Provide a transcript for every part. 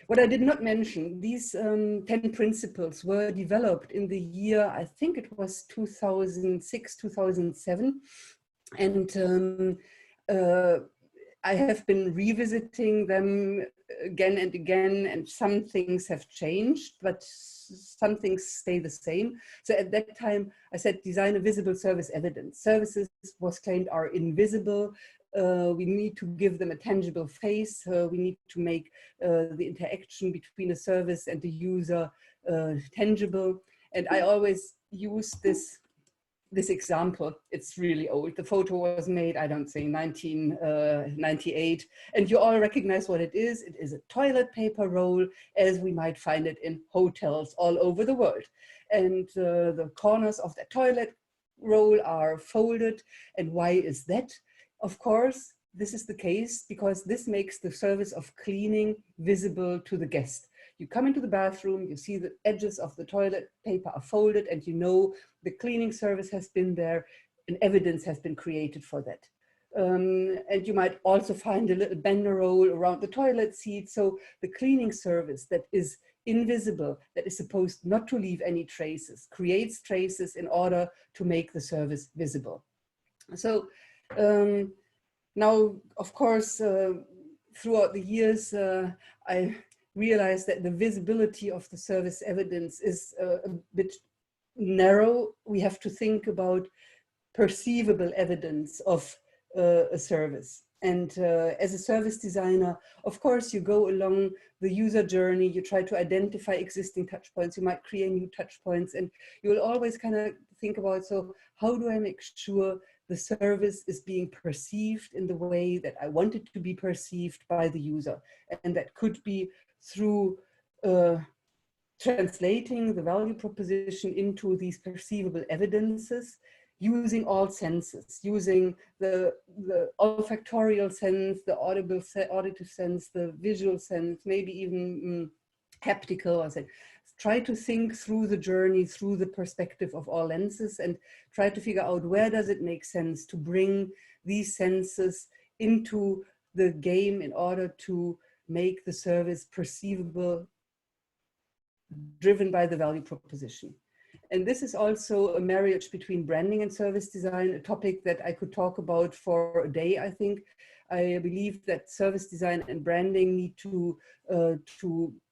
What I did not mention, these 10 principles were developed in the year, I think it was 2006, 2007. And I have been revisiting them again and again, and some things have changed, but some things stay the same. So at that time, I said, design a visible service evidence. Services was claimed are invisible. We need to give them a tangible face. We need to make the interaction between the service and the user tangible. And I always use this example. It's really old. The photo was made, I don't say, 1998. And you all recognize what it is. It is a toilet paper roll, as we might find it in hotels all over the world. And the corners of the toilet roll are folded. And why is that? Of course, this is the case because this makes the service of cleaning visible to the guest. You come into the bathroom, you see the edges of the toilet paper are folded, and you know the cleaning service has been there and evidence has been created for that. And you might also find a little bender roll around the toilet seat. So the cleaning service that is invisible, that is supposed not to leave any traces, creates traces in order to make the service visible. So now, of course, throughout the years, I realized that the visibility of the service evidence is a bit narrow. We have to think about perceivable evidence of a service. And as a service designer, of course, you go along the user journey, you try to identify existing touch points, you might create new touch points, and you will always kind of think about, so how do I make sure the service is being perceived in the way that I want it to be perceived by the user? And that could be through translating the value proposition into these perceivable evidences, using all senses, using the olfactorial sense, the auditive sense, the visual sense, maybe even haptical. I said, try to think through the journey, through the perspective of all lenses, and try to figure out where does it make sense to bring these senses into the game in order to make the service perceivable, driven by the value proposition. And this is also a marriage between branding and service design, a topic that I could talk about for a day, I think. I believe that service design and branding need to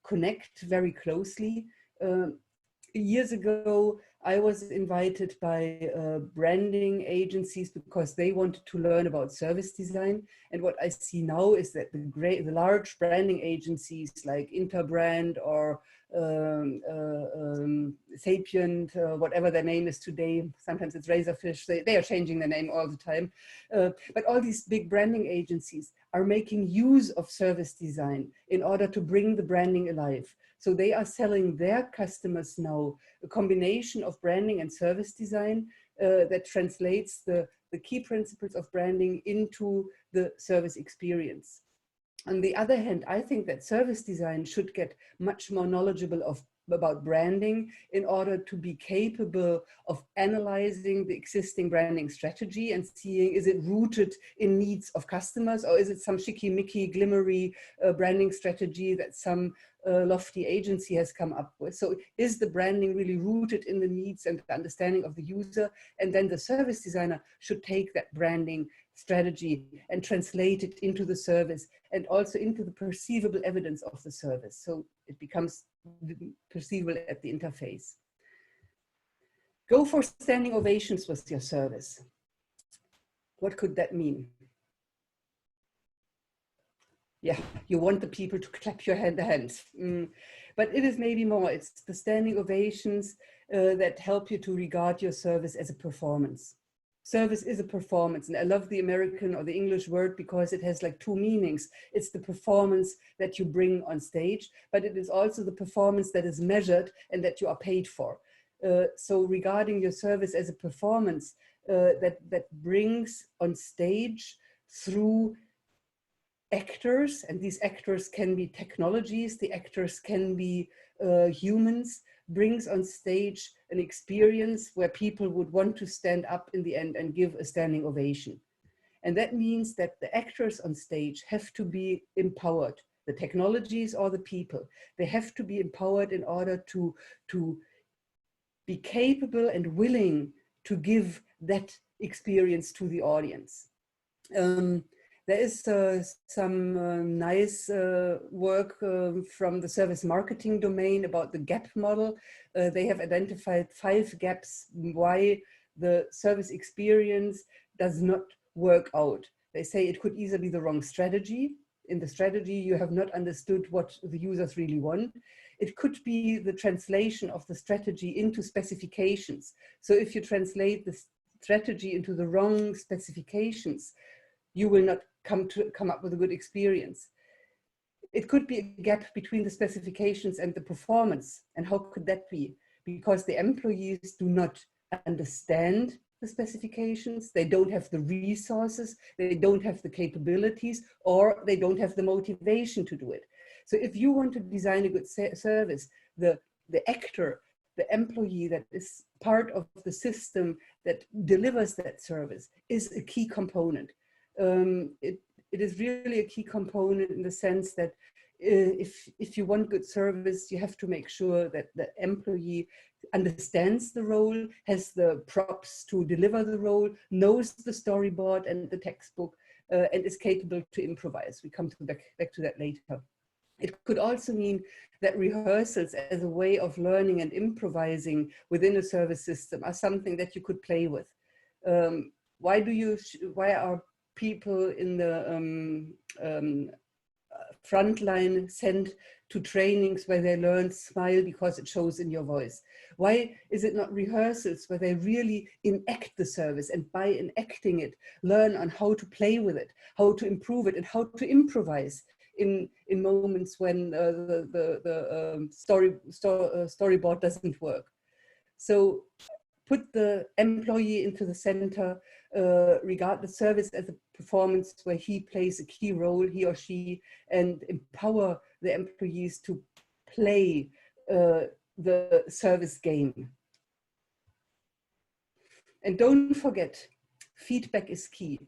connect very closely. Years ago, I was invited by branding agencies because they wanted to learn about service design. And what I see now is that the large branding agencies like Interbrand or Sapient, whatever their name is today, sometimes it's Razorfish, they are changing their name all the time. But all these big branding agencies are making use of service design in order to bring the branding alive. So they are selling their customers now a combination of branding and service design that translates the key principles of branding into the service experience. On the other hand, I think that service design should get much more knowledgeable about branding in order to be capable of analyzing the existing branding strategy and seeing, is it rooted in needs of customers, or is it some schickimicki, glimmery branding strategy that some lofty agency has come up with? So is the branding really rooted in the needs and the understanding of the user? And then the service designer should take that branding strategy and translate it into the service and also into the perceivable evidence of the service. So it becomes perceivable at the interface. Go for standing ovations with your service. What could that mean? Yeah, you want the people to clap your hands. But it is maybe more, it's the standing ovations that help you to regard your service as a performance. Service is a performance, and I love the American or the English word because it has like two meanings. It's the performance that you bring on stage, but it is also the performance that is measured and that you are paid for. So regarding your service as a performance that brings on stage through actors, and these actors can be technologies, the actors can be humans, brings on stage an experience where people would want to stand up in the end and give a standing ovation. And that means that the actors on stage have to be empowered. the technologies or the people. They have to be empowered in order to be capable and willing to give that experience to the audience. There is some nice work from the service marketing domain about the gap model. They have identified 5 gaps why the service experience does not work out. They say it could either be the wrong strategy. In the strategy, you have not understood what the users really want. It could be the translation of the strategy into specifications. So if you translate the strategy into the wrong specifications, you will not come up with a good experience. It could be a gap between the specifications and the performance. And how could that be? Because the employees do not understand the specifications, they don't have the resources, they don't have the capabilities, or they don't have the motivation to do it. So if you want to design a good service, the actor, the employee that is part of the system that delivers that service is a key component. It is really a key component in the sense that if you want good service, you have to make sure that the employee understands the role, has the props to deliver the role, knows the storyboard and the textbook, and is capable to improvise. We come back to that later. It could also mean that rehearsals as a way of learning and improvising within a service system are something that you could play with. Why are people in the frontline sent to trainings where they learn smile because it shows in your voice? Why is it not rehearsals where they really enact the service, and by enacting it, learn on how to play with it, how to improve it, and how to improvise in moments when the storyboard doesn't work? So put the employee into the center, regard the service as a performance where he plays a key role, he or she, and empower the employees to play the service game. And don't forget, feedback is key.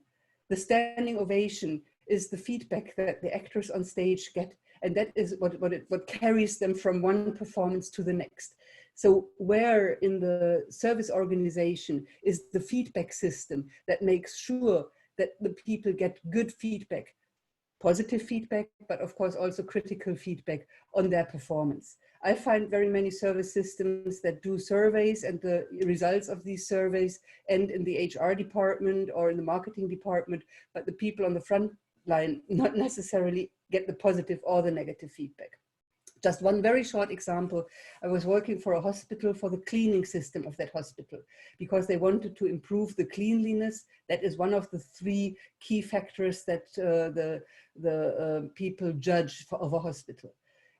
The standing ovation is the feedback that the actors on stage get, and that is what carries them from one performance to the next. So where in the service organization is the feedback system that makes sure that the people get good feedback, positive feedback, but of course also critical feedback on their performance? I find very many service systems that do surveys, and the results of these surveys end in the HR department or in the marketing department, but the people on the front line not necessarily get the positive or the negative feedback. Just one very short example. I was working for a hospital for the cleaning system of that hospital because they wanted to improve the cleanliness. That is one of the 3 key factors that the people judge of a hospital.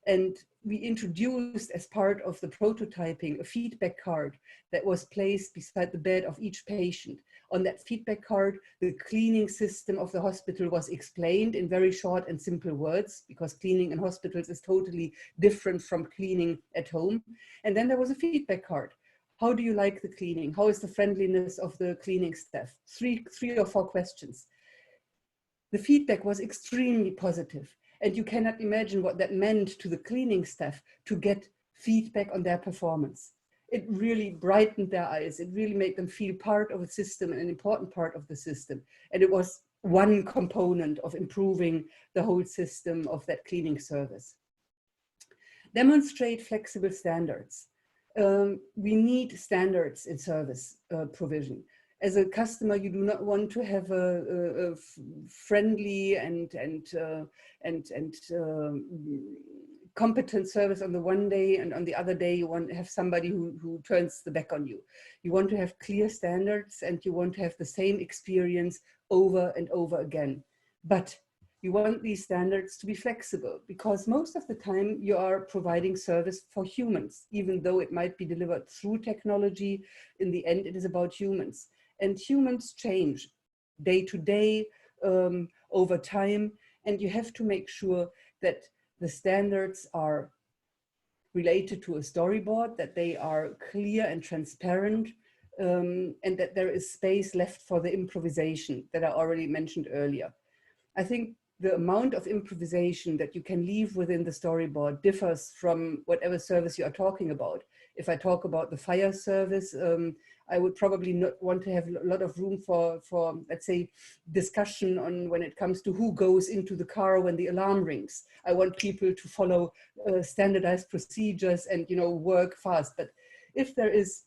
And we introduced, as part of the prototyping, a feedback card that was placed beside the bed of each patient. On that feedback card, the cleaning system of the hospital was explained in very short and simple words, because cleaning in hospitals is totally different from cleaning at home. And then there was a feedback card. How do you like the cleaning? How is the friendliness of the cleaning staff? Three or four questions. The feedback was extremely positive. And you cannot imagine what that meant to the cleaning staff to get feedback on their performance. It really brightened their eyes. It really made them feel part of a system, an important part of the system. And it was one component of improving the whole system of that cleaning service. Demonstrate flexible standards. We need standards in service provision. As a customer, you do not want to have a friendly and competent service on the one day, and on the other day you want to have somebody who turns the back on you. You want to have clear standards, and you want to have the same experience over and over again. But you want these standards to be flexible, because most of the time you are providing service for humans. Even though it might be delivered through technology, in the end it is about humans. And humans change day to day, over time, and you have to make sure that the standards are related to a storyboard, that they are clear and transparent, and that there is space left for the improvisation that I already mentioned earlier. I think the amount of improvisation that you can leave within the storyboard differs from whatever service you are talking about. If I talk about the fire service, I would probably not want to have a lot of room for let's say, discussion on when it comes to who goes into the car when the alarm rings. I want people to follow standardized procedures and, you know, work fast. But if there is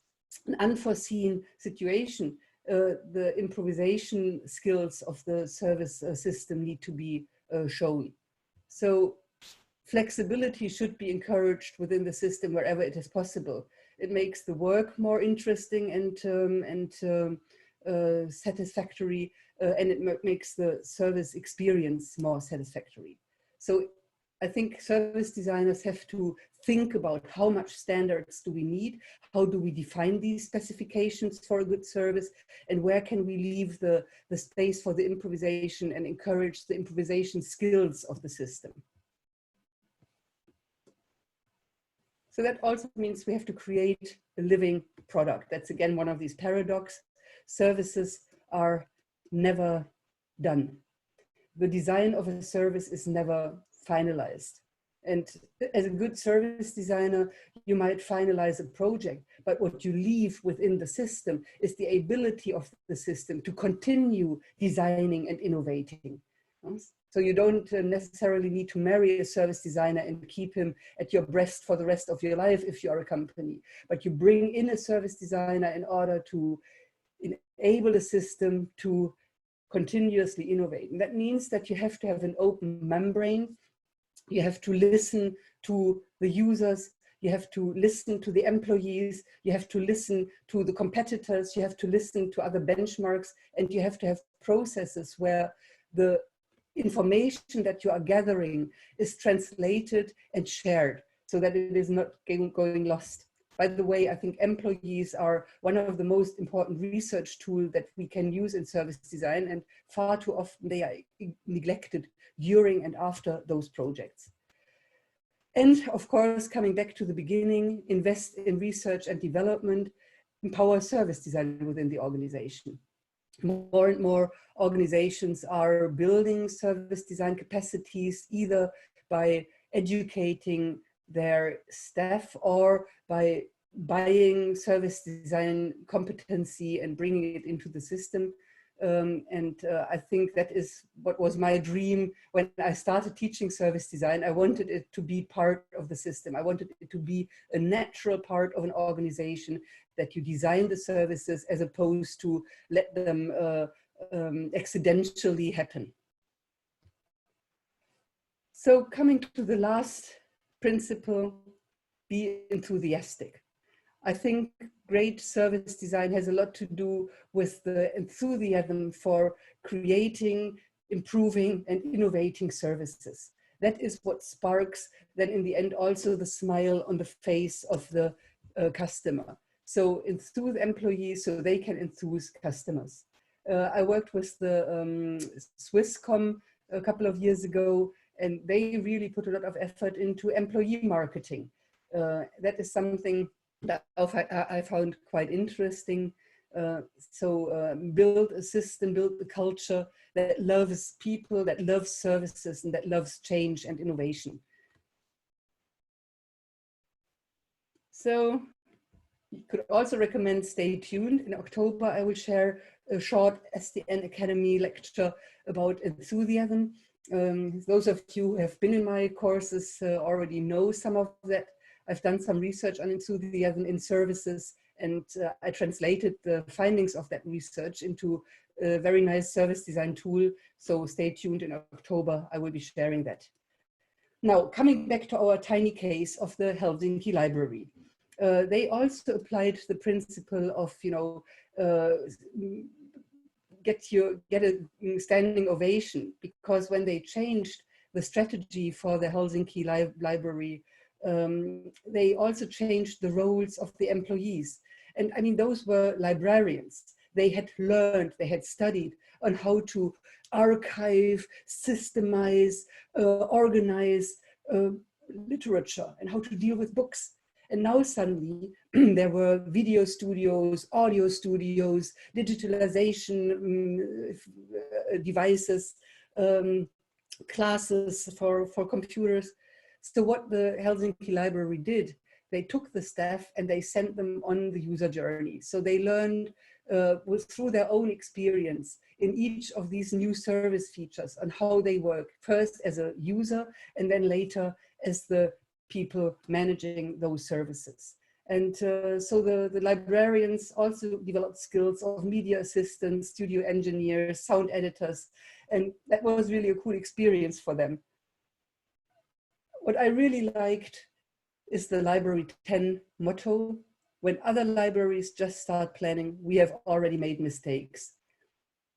an unforeseen situation, the improvisation skills of the service system need to be shown. So flexibility should be encouraged within the system wherever it is possible. It makes the work more interesting and satisfactory, and it makes the service experience more satisfactory. So I think service designers have to think about how much standards do we need, how do we define these specifications for a good service, and where can we leave the space for the improvisation and encourage the improvisation skills of the system. So that also means we have to create a living product. That's again one of these paradoxes. Services are never done. The design of a service is never finalized. And as a good service designer, you might finalize a project, but what you leave within the system is the ability of the system to continue designing and innovating. So you don't necessarily need to marry a service designer and keep him at your breast for the rest of your life if you are a company, but you bring in a service designer in order to enable the system to continuously innovate. And that means that you have to have an open membrane. You have to listen to the users. You have to listen to the employees. You have to listen to the competitors. You have to listen to other benchmarks. And you have to have processes where the information that you are gathering is translated and shared so that it is not going lost. By the way, I think employees are one of the most important research tools that we can use in service design, and far too often they are neglected during and after those projects. And of course, coming back to the beginning, invest in research and development, empower service design within the organization. More and more organizations are building service design capacities either by educating their staff or by buying service design competency and bringing it into the system. I think that is what was my dream when I started teaching service design. I wanted it to be part of the system. I wanted it to be a natural part of an organization, that you design the services as opposed to let them accidentally happen. So coming to the last principle, be enthusiastic. I think great service design has a lot to do with the enthusiasm for creating, improving, and innovating services. That is what sparks then in the end also the smile on the face of the customer. So enthuse employees so they can enthuse customers. I worked with the Swisscom a couple of years ago, and they really put a lot of effort into employee marketing. That is something that I found quite interesting. Build a system, build a culture that loves people, that loves services, and that loves change and innovation. So you could also recommend stay tuned. In October, I will share a short SDN Academy lecture about enthusiasm. Those of you who have been in my courses already know some of that. I've done some research on enthusiasm in services, and I translated the findings of that research into a very nice service design tool. So stay tuned. In October, I will be sharing that. Now, coming back to our tiny case of the Helsinki Library. They also applied the principle of, get a standing ovation, because when they changed the strategy for the Helsinki Library, they also changed the roles of the employees. And I mean, those were librarians. They had learned, they had studied on how to archive, systemize, organize literature and how to deal with books. And now suddenly there were video studios, audio studios, digitalization devices, classes for computers. So what the Helsinki Library did, they took the staff and they sent them on the user journey. So they learned through their own experience in each of these new service features and how they work, first as a user and then later as the people managing those services. And so the librarians also developed skills of media assistants, studio engineers, sound editors, and that was really a cool experience for them. What I really liked is the Library 10 motto: when other libraries just start planning, we have already made mistakes.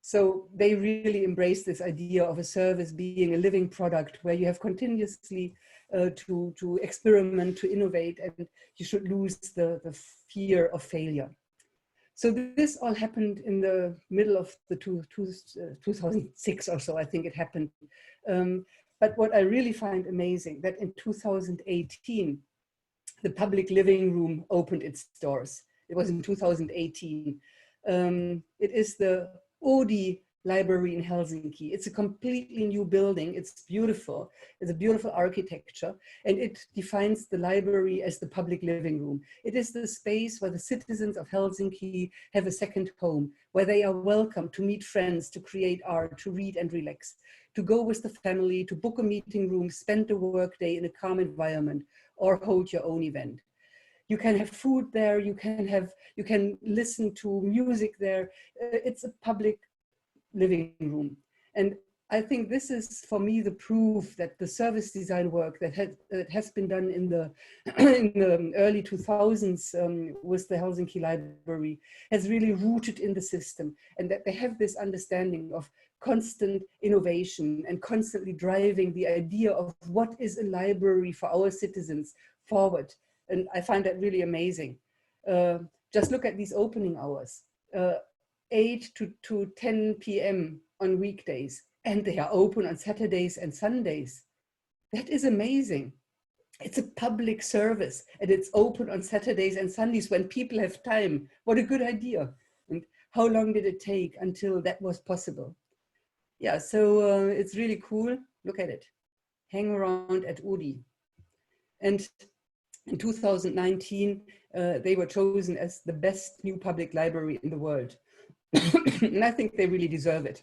So they really embrace this idea of a service being a living product where you have continuously to experiment, to innovate, and you should lose the fear of failure. So this all happened in the middle of the 2006 or so, I think it happened. But what I really find amazing, that in 2018, the public living room opened its doors. It was in 2018. It is the Oodi Library in Helsinki. It's a completely new building. It's beautiful. It's a beautiful architecture, and it defines the library as the public living room. It is the space where the citizens of Helsinki have a second home, where they are welcome to meet friends, to create art, to read and relax, to go with the family, to book a meeting room, spend the workday in a calm environment, or hold your own event. You can have food there, you can listen to music there. It's a public living room. And I think this is, for me, the proof that the service design work that has been done in the, in the early 2000s with the Helsinki Library has really rooted in the system, and that they have this understanding of constant innovation and constantly driving the idea of what is a library for our citizens forward. And I find that really amazing. Just look at these opening hours, 8 to 10 p.m. on weekdays, and they are open on Saturdays and Sundays. That is amazing. It's a public service, and it's open on Saturdays and Sundays when people have time. What a good idea. And how long did it take until that was possible? Yeah, so it's really cool. Look at it. Hang around at Oodi. And in 2019, they were chosen as the best new public library in the world. And I think they really deserve it.